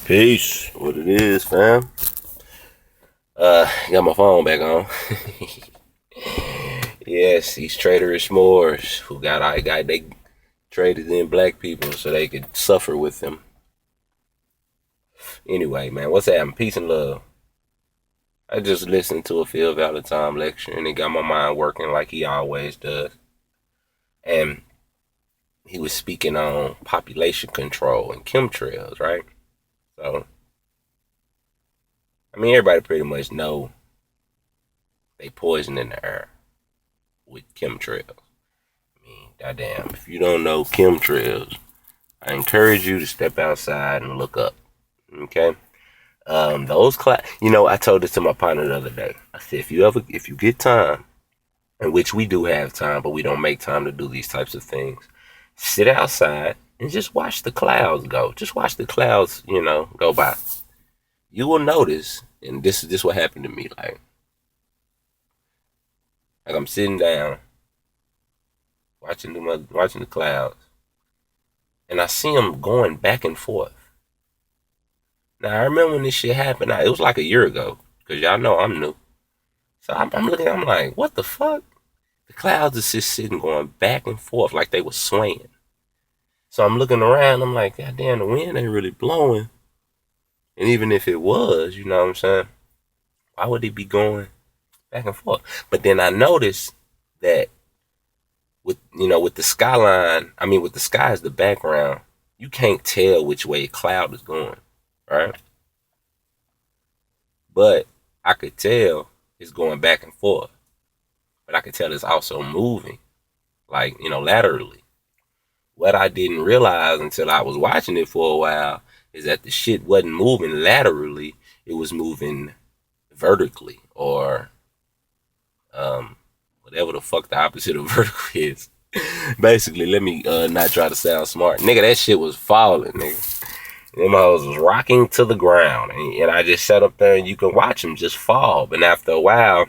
Peace. What it is, fam? Got my phone back on. Yes, these traitorous Moors who they traded in black people so they could suffer with them. Anyway, man, what's happening? Peace and love. I just listened to a Phil Valentine lecture and it got my mind working like he always does. And he was speaking on population control and chemtrails, right? So, I mean, everybody pretty much know they poison in the air with chemtrails. I mean, goddamn, if you don't know chemtrails, I encourage you to step outside and look up. Okay? I told this to my partner the other day. I said, if you get time, in which we do have time, but we don't make time to do these types of things, sit outside and just watch the clouds go. Just watch the clouds, go by. You will notice, and this is what happened to me, like I'm sitting down, watching the clouds, and I see them going back and forth. Now I remember when this shit happened. It was like a year ago, cause y'all know I'm new. So I'm looking. I'm like, what the fuck? The clouds is just sitting going back and forth like they were swaying. So I'm looking around. I'm like, God damn, the wind ain't really blowing. And even if it was, you know what I'm saying? Why would it be going back and forth? But then I noticed that with the skyline, with the sky as the background, you can't tell which way a cloud is going, right? But I could tell it's going back and forth. But I could tell it's also moving, like, laterally. What I didn't realize until I was watching it for a while is that the shit wasn't moving laterally, it was moving vertically, or whatever the fuck the opposite of vertical is. Basically, let me not try to sound smart. Nigga, that shit was falling, nigga. Them hoes was rocking to the ground. And I just sat up there and you can watch them just fall. But after a while,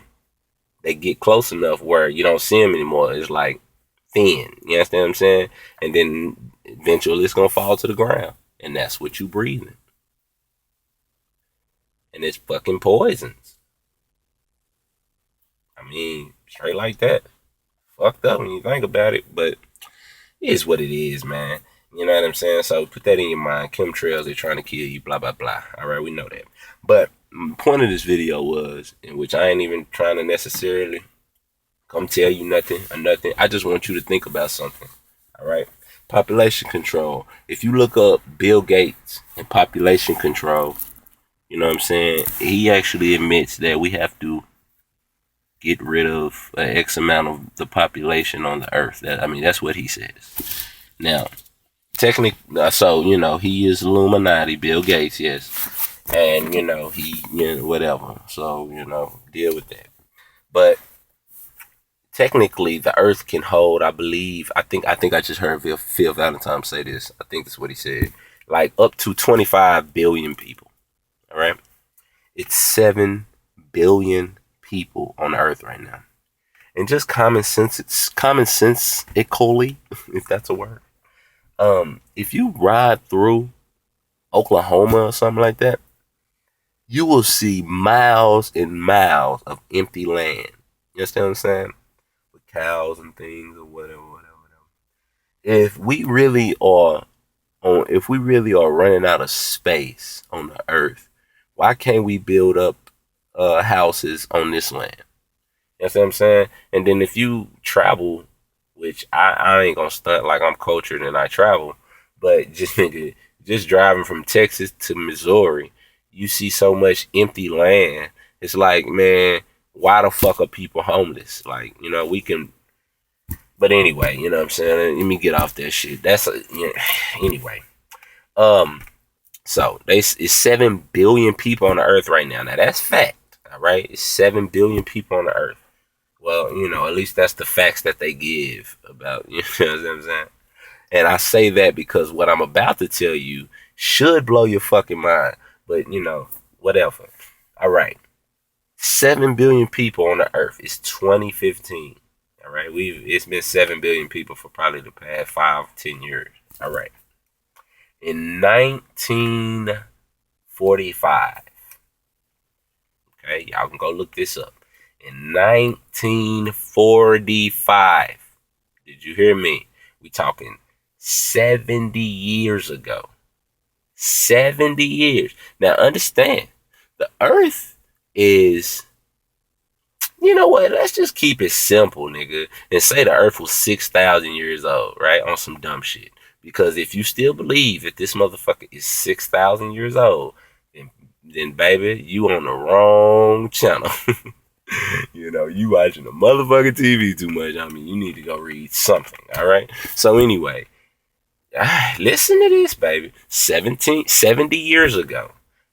they get close enough where you don't see them anymore. It's like thin. You understand what I'm saying? And then eventually it's going to fall to the ground. And that's what you breathing. And it's fucking poisons. I mean, straight like that. Fucked up when you think about it, but it is what it is, man. You know what I'm saying? So put that in your mind. Chemtrails, they're trying to kill you, blah, blah, blah. All right, we know that. But the point of this video was, in which I ain't even trying to necessarily come tell you nothing or nothing. I just want you to think about something. All right? Population control. If you look up Bill Gates and population control, you know what I'm saying? He actually admits that we have to get rid of an X amount of the population on the earth. That's what he says. Now, technically, so, he is Illuminati, Bill Gates, yes. And, whatever. So, deal with that. But technically, the earth can hold, I think I just heard Phil Valentine say this. I think that's what he said. Like up to 25 billion people. All right? It's 7 billion people on the earth right now. And just common sense equally, if that's a word. If you ride through Oklahoma or something like that, you will see miles and miles of empty land. You understand what I'm saying? With cows and things or whatever. If we really are running out of space on the earth, why can't we build up houses on this land? You know what I'm saying? And then if you travel, which I ain't gonna stunt like I'm cultured and I travel, but just driving from Texas to Missouri, you see so much empty land. It's like, man, why the fuck are people homeless? Like, we can. But anyway, you know what I'm saying? Let me get off that shit. Anyway. So it's 7 billion people on the earth right now. Now that's fact, all right? It's 7 billion people on the earth. Well, at least that's the facts that they give about, you know what I'm saying? And I say that because what I'm about to tell you should blow your fucking mind. But, whatever. All right. 7 billion people on the earth. It's 2015. All right. It's been 7 billion people for probably the past 5-10 years. All right. In 1945. Okay, y'all can go look this up. In 1945. Did you hear me? We talking 70 years ago. 70 years. Now understand, the earth is, you know what? Let's just keep it simple, nigga, and say the earth was 6,000 years old, right? On some dumb shit. Because if you still believe that this motherfucker is 6,000 years old, then baby, you on the wrong channel. You know, you watching the motherfucking TV too much. I mean, you need to go read something, all right? So anyway, listen to this, baby. 70 years ago,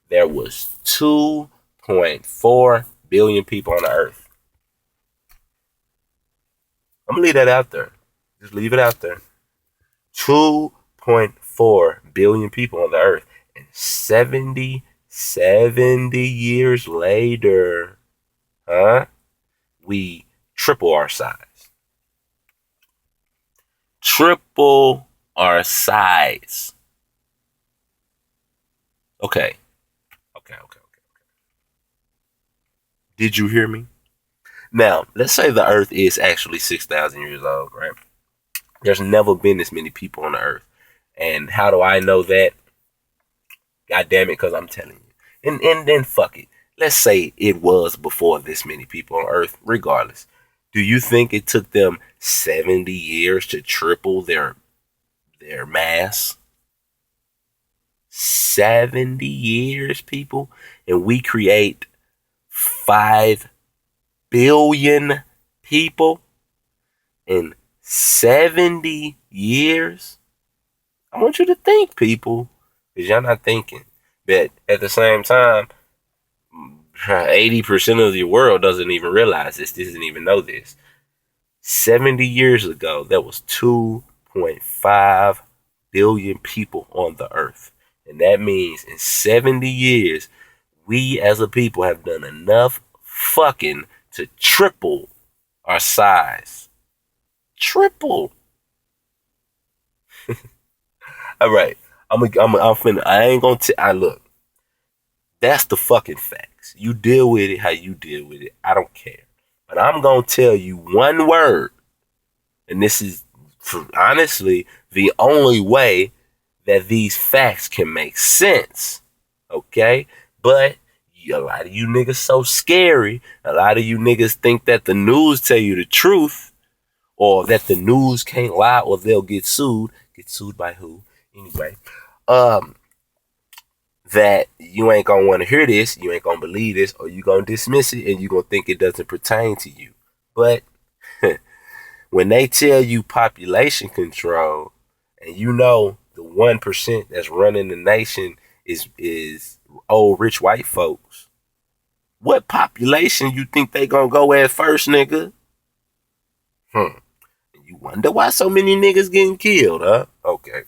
there was 2.4 billion people on the earth. I'm gonna leave that out there. Just leave it out there. 2.4 billion people on the earth. And 70 years later, we triple our size. Triple our size. Okay. Did you hear me? Now, let's say the earth is actually 6,000 years old, right? There's never been this many people on the earth. And how do I know that? God damn it, because I'm telling you. And then fuck it. Let's say it was before this many people on earth, regardless. Do you think it took them 70 years to triple their mass? 70 years, people? And we create 5 billion people in 70 years? I want you to think, people, because y'all not thinking. But at the same time, 80% of the world doesn't even realize this, doesn't even know this. 70 years ago, there was 2.5 billion people on the earth. And that means in 70 years, we as a people have done enough fucking to triple our size. Triple. All right. I ain't gonna look. That's the fucking facts. You deal with it how you deal with it. I don't care. But I'm gonna tell you one word. And this is honestly the only way that these facts can make sense. Okay? But a lot of you niggas so scary. A lot of you niggas think that the news tell you the truth, or that the news can't lie, or they'll get sued. Get sued by who? Anyway, that you ain't gonna want to hear this, you ain't gonna believe this, or you gonna dismiss it, and you gonna think it doesn't pertain to you. But when they tell you population control, and you know the 1% that's running the nation is old rich white folks, what population you think they gonna go at first, nigga? You wonder why so many niggas getting killed, huh? Okay.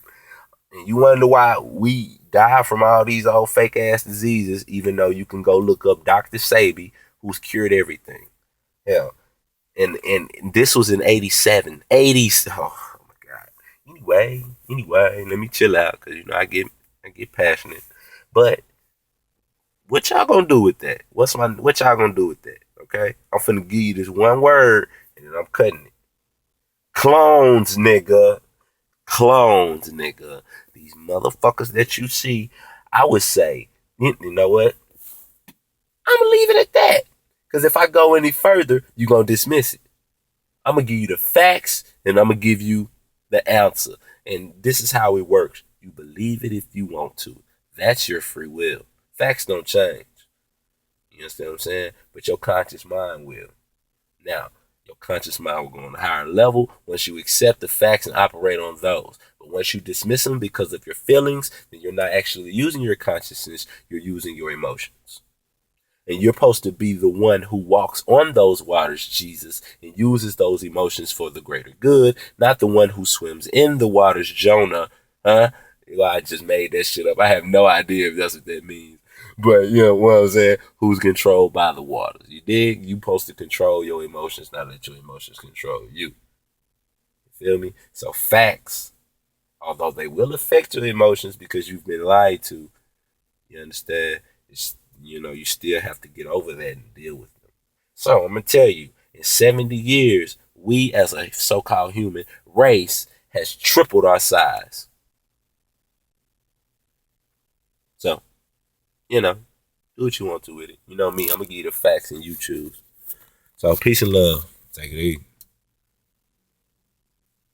And you wonder why we die from all these old fake ass diseases, even though you can go look up Dr. Sabi, who's cured everything. Hell. And this was in 87. 80s. Oh my God. Anyway, let me chill out, because you know I get passionate. But what y'all gonna do with that? What y'all gonna do with that? Okay? I'm finna give you this one word, and then I'm cutting it. Clones, nigga. Clones, nigga. These motherfuckers that you see, I would say, you know what? I'm gonna leave it at that. Because if I go any further, you're gonna dismiss it. I'm gonna give you the facts, and I'm gonna give you the answer. And this is how it works. You believe it if you want to. That's your free will. Facts don't change. You understand what I'm saying? But your conscious mind will. Now, your conscious mind will go on a higher level once you accept the facts and operate on those. But once you dismiss them because of your feelings, then you're not actually using your consciousness, you're using your emotions. And you're supposed to be the one who walks on those waters, Jesus, and uses those emotions for the greater good, not the one who swims in the waters, Jonah. Huh? Well, I just made that shit up. I have no idea if that's what that means. But you know what I'm saying? Who's controlled by the waters? You dig? You supposed to control your emotions, not let your emotions control you. You feel me? So facts, although they will affect your emotions because you've been lied to, You understand? It's, you still have to get over that and deal with them. So I'm gonna tell you, in 70 years, we as a so-called human race has tripled our size. So, you know, do what you want to with it. You know me, I'm gonna give you the facts and you choose. So peace and love. Take it easy.